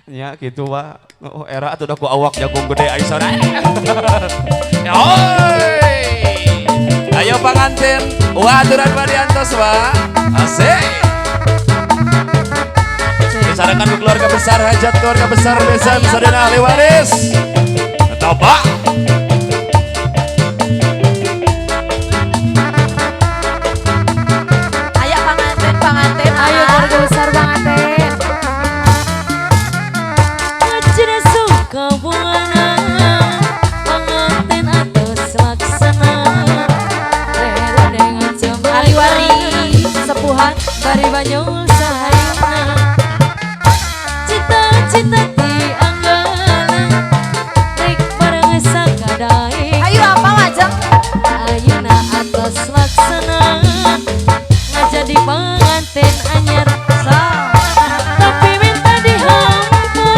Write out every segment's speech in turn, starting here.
Ya gitu Wak. Oh era atuh udah ku awak jagung gede Aisyah. Oi. Ayo panganten, aturan Badiantos Wak. Asik. Disarankan ke keluarga besar hajat, keluarga besar besan sadana ahli waris. Toba. Ayo panganten, ayo keluarga besar panganten. Ngajina suka buana panganten atas laksana rela dengan jambal Aliwari sepuhan bari banyol sahayuna cita-cita dianggana rek bareng sakadae ayo apa majeng ayeuna atas laksana ngajadi panganten anyar tapi minta dihampa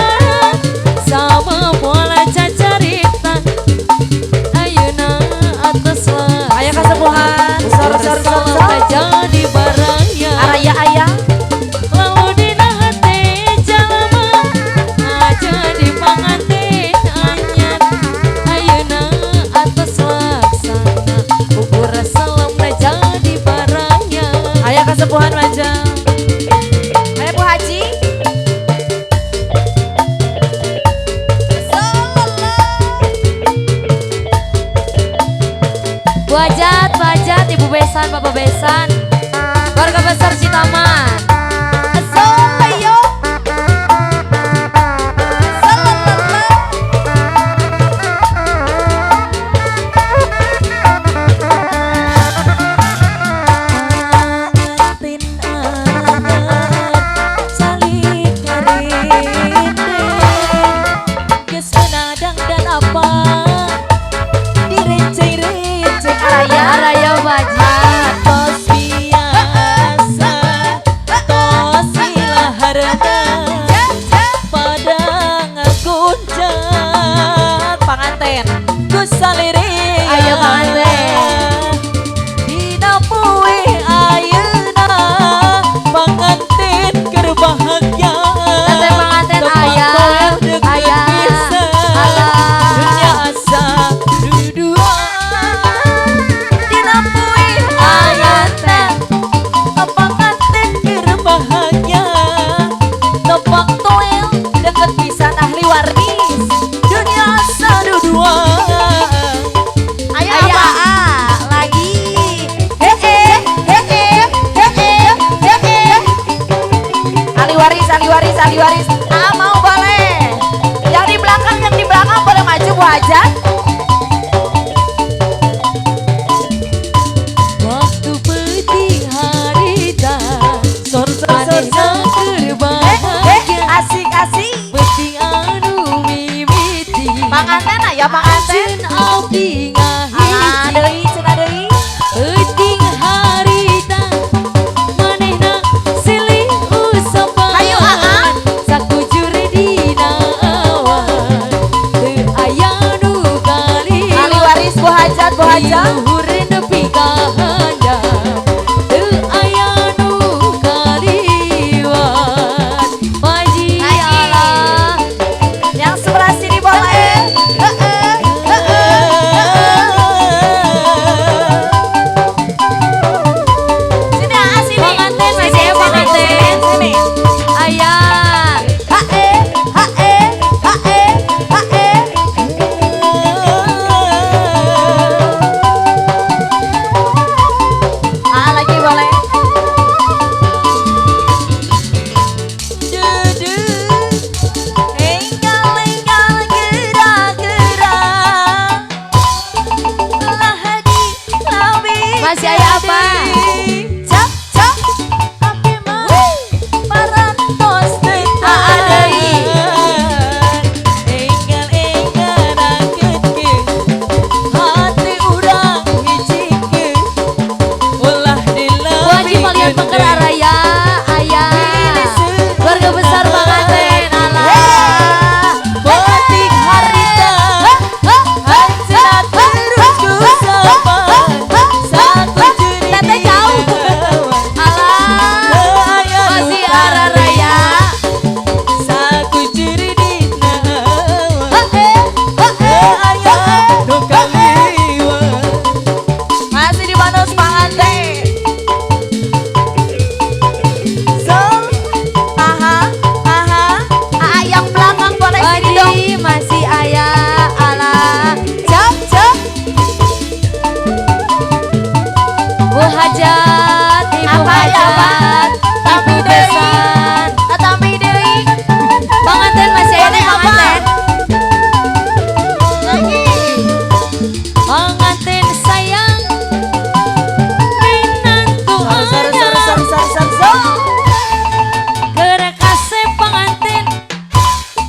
sama pola cacarita ayeuna atas laksana ayo kasepuhan sor jadi barangnya araya ayang lalu dina hati jalma jadi panganten anyar ayeuna atas laksana ukur salam jadi barangnya ayo kasepuhan majeng ayo Bu Haji Bu Hajat, Ibu Besan, Bapak Besan, keluarga besar Citaman. Ayo. Panganten anyar saling ngarinding geus menadang dan apa direceh-receh Araya Bu Haji. tos biasa tos ilaharna pada ngaguncat Panganten. Gus saliring Ayo panganten. dina puih ayeuna panganten keur bahagia Teteh panganten Tepang aya, toel deukeut aya, pisan. alah. Dunia asa dudua dina puih ayeuna panganten keur bahagia Tepang toel deukeut pisan ahli waris dunia asa dudua Ayo apa? Lagi. Ali waris. Ah mau boleh. Yang di belakang boleh maju Bu Hajat. waktu penting harita manehna keur bahagia Asik. penting anu mimiti Panganten aya panganten. Ajeun abdi Ah ngahiji cenah deui. penting harita manehna silih usapan Hayu, sakujur dina awan teu aya nu besan, Tapi ibu deui. besan. Tapi deui. Panganten masih ada Boleh, Abang. panganten. Lagi. Panganten sayang minantu anyar. Gerakase panganten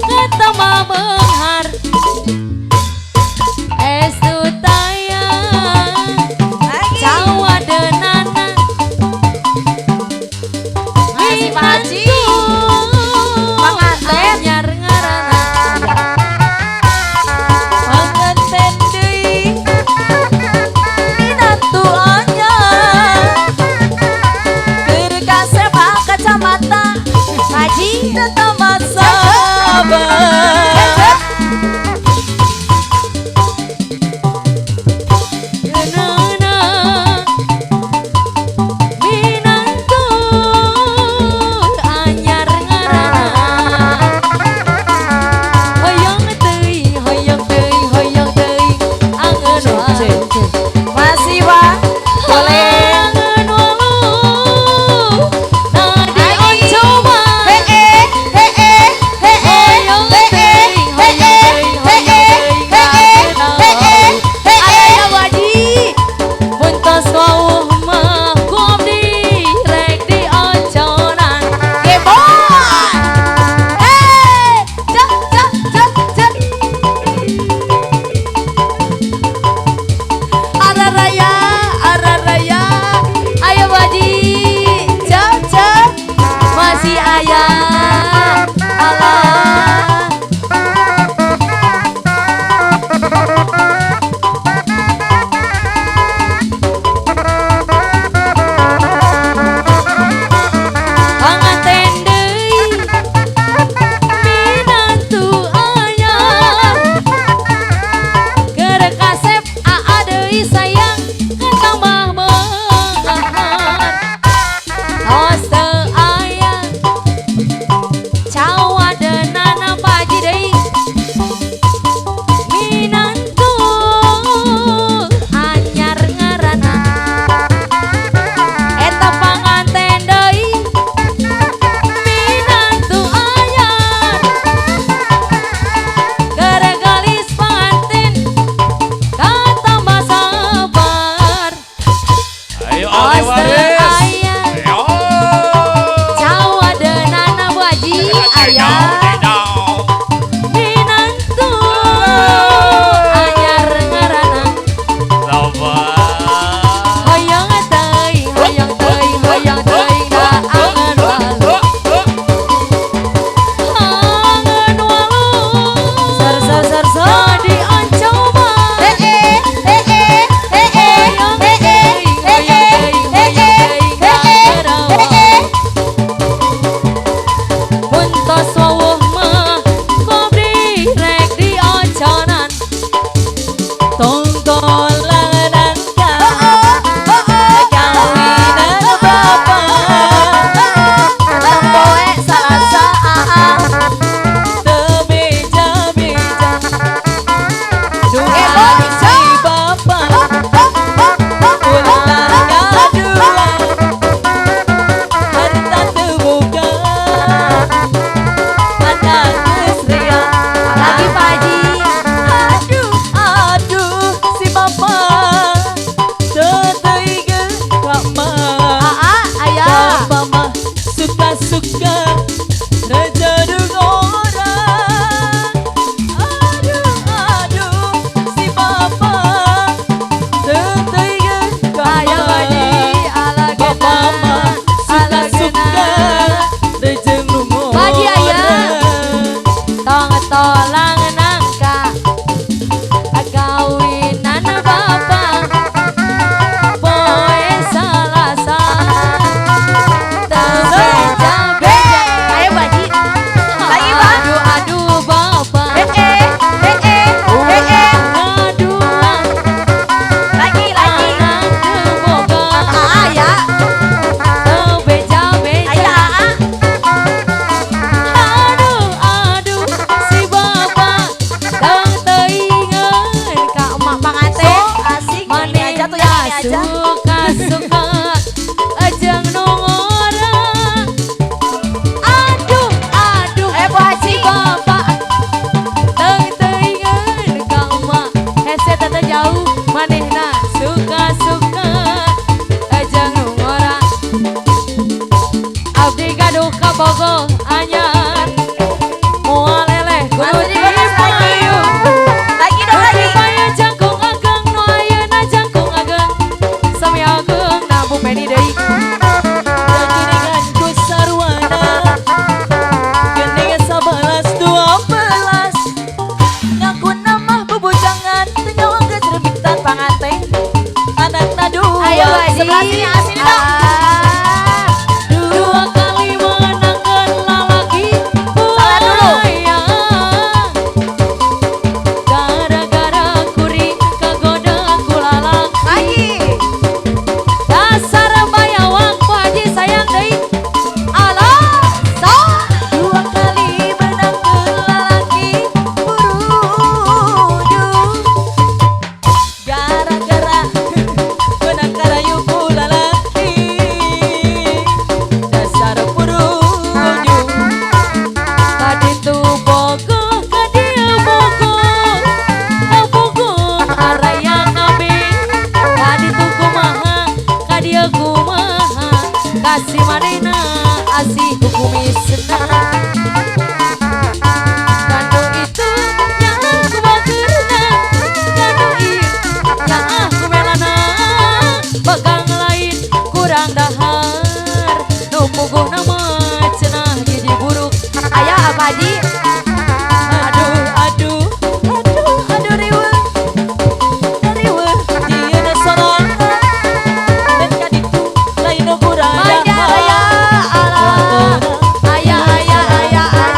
ketama benghar. Estu tayang Lagi. Jawa denana Masih Pak Haji. Panganten. anyar ngarana. Panganten deui minantu anyar. Gerkase Pak Kacamata. Haji. Ketama sabar. Nana minantu anyar ngarana. Hoyong teuing angeun wae. Masih Pak. Boleh. Angeun wae. Nadi Lagi. coba. Hee. bogo anyar moal leleh kudu Masih dibahas lagi. dipayu Lagi dong lagi. Baya jangkung ageng nu ayeuna jangkung ageng sami ageng nambu meni deui Geningan ku sarwana Geningan 11-12 Ngaku nama bebujangan Tengah ke rebitan panganten Anak nadu Ayo Haji. Sebelah sini asini dong. dua kali menangkan lalaki Salah dulu. gara-gara kuring kagoda kulalak Lagi. dasar bayawang ku haji sayang deui Allah. So. 2 kali menang ke lalaki Buruju Gara-gara menang karayu ku lalaki Dasar buruju tadi tu bogo kadia bogo bogo araya ngabing tadi tu kumaha kadia kumaha kasih manena asih kukumisna kanu itu yang aku bagerna kanu yang aku melana pegang lain kurang dahar nu puguh nama cenah jadi buruk Ayo Am Haji. Aduh riweuh riweuh dieuna sorangan dan kaditu lain kurang Manja aya. Allah. Aya aya aya aya.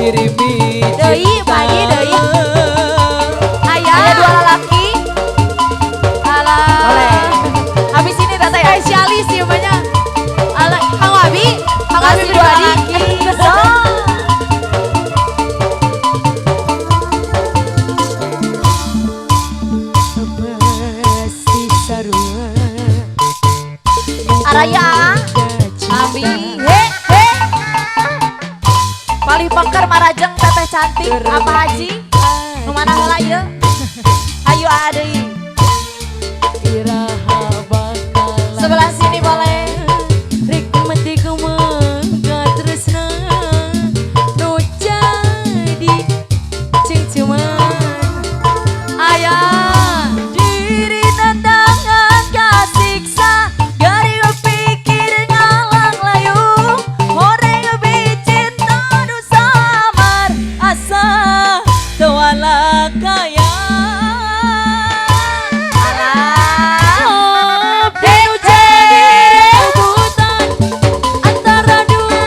kirimi Deui, Pak Haji, deui. Aya dua lalaki. Alah. Boleh. Habis ini tata ya. Spesialis ya banyak. Alah, Kang Wabi, Kang Wabi dua lalaki. Araya, Abi, he, Palih pengker marajeng teteh cantik, apa Haji? Nu mana heula ieu? Ayo deui. iraha bakal Sebelah sini boleh. rek mati kumaha tresna nu jadi cingcuman Ayah. diri tantangan kasiksa gari pikir ngalang layung horeng bicinta nu samar asa tewala kaya abdi nu jadi rebutan antara dua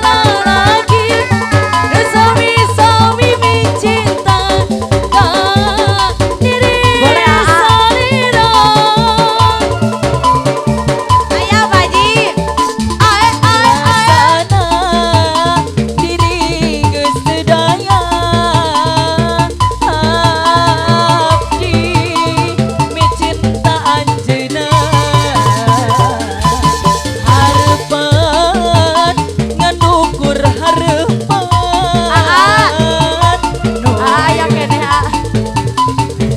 lalaki nu sami-sami mencinta diri Boleh, salira Ayah Pak Haji. sana diri geus sedaya abdi mencinta anjeunna harepan nganukur harepan nu Ayah kene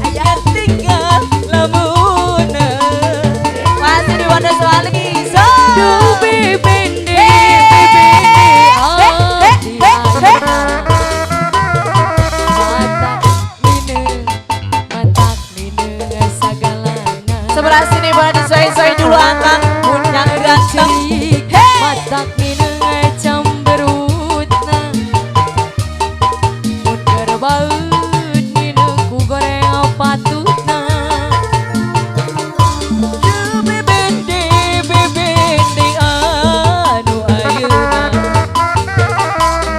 Ayah. tinggal lamunna Masih di Wanda Swali. duh bebende Sebelah sini boleh disoy-soy dulu Akang. Yang ganteng. matak mineng cemberutna mun gerbaeut mineng ku goreng patutna duh bebende anu ayeuna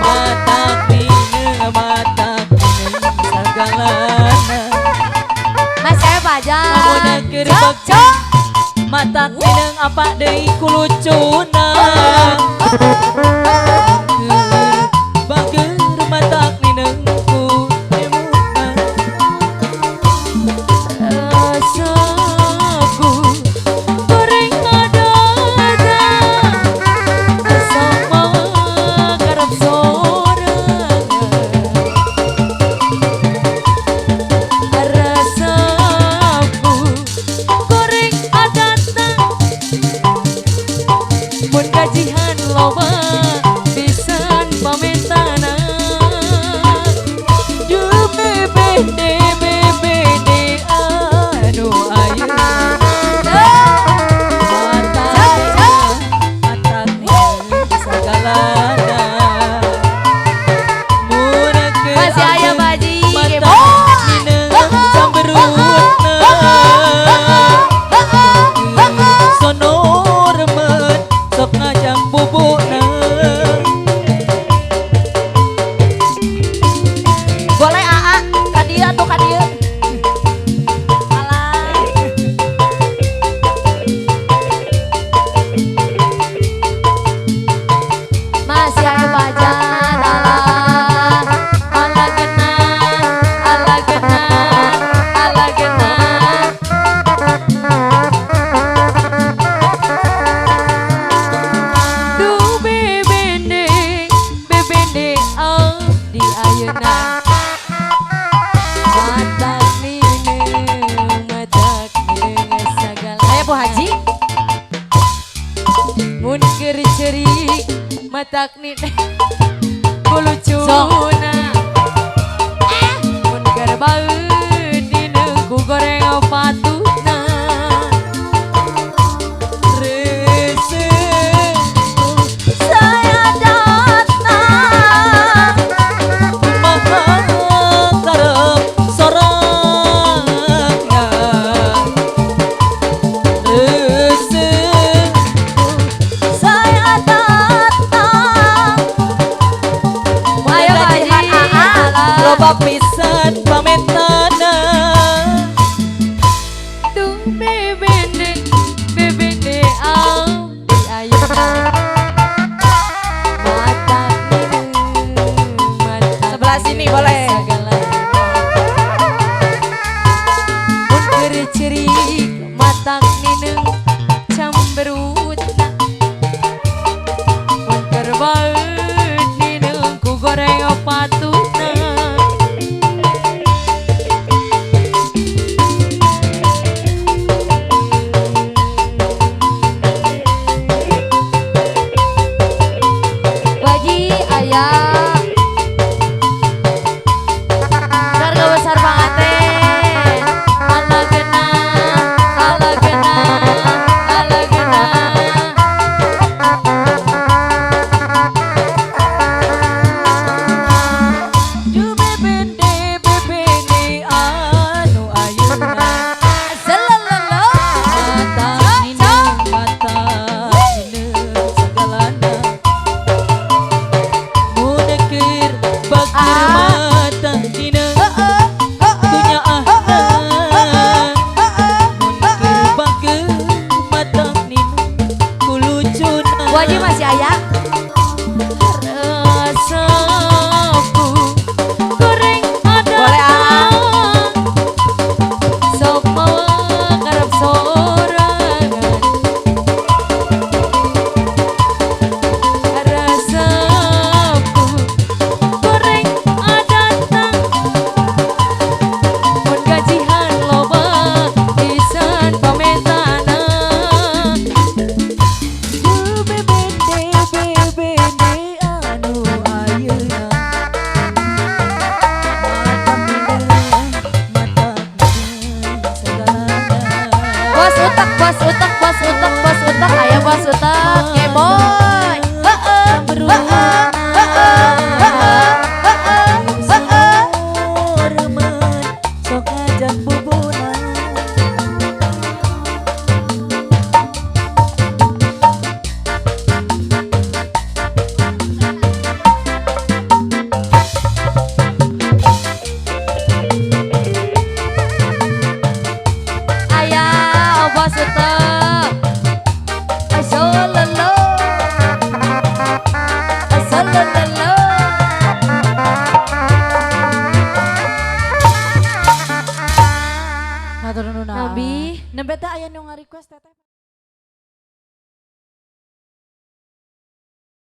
matak mineng sagalana Mas saya pajak. lamun gerbek matak mineng apa deui ku lucuna bager matak mineng ku emuna rasaku goreng adada sama karep sorangan rasaku goreng adada mun gajihan loba pisan pamentana duh bebende anu ayeuna matak sagalana mun Masih aya Pak Haji. matak mineng camberutna sono remet sok ngajak bubukna Boleh AA. Kadia tuh kadia. Alah. Masih aya pajak. ala genah duh bebende di ayeuna matak mineng sagala Aya Bu Haji. mun keur ceurik matak kulucuna mun keur baeut dineng ku goreng patutna resep saya datang maha karep sorangan resep saya datang Ayo Pak Haji. loba pisan pamentana. Duh bebende au di ayeuna mata mata Sebelah sini boleh. mun ciri matak nineng camberutna mun kerbaeut nineng ku goreng opatuna Waji ayah keluarga besar panganten. ala gena ala gena ala gena Du bebende anu ayeuna. Selelelo. Mata nineng sagalana. Munekir bakir mata nineng dunya Munekir bakir mata nineng kulucuna. Waji masih ayah.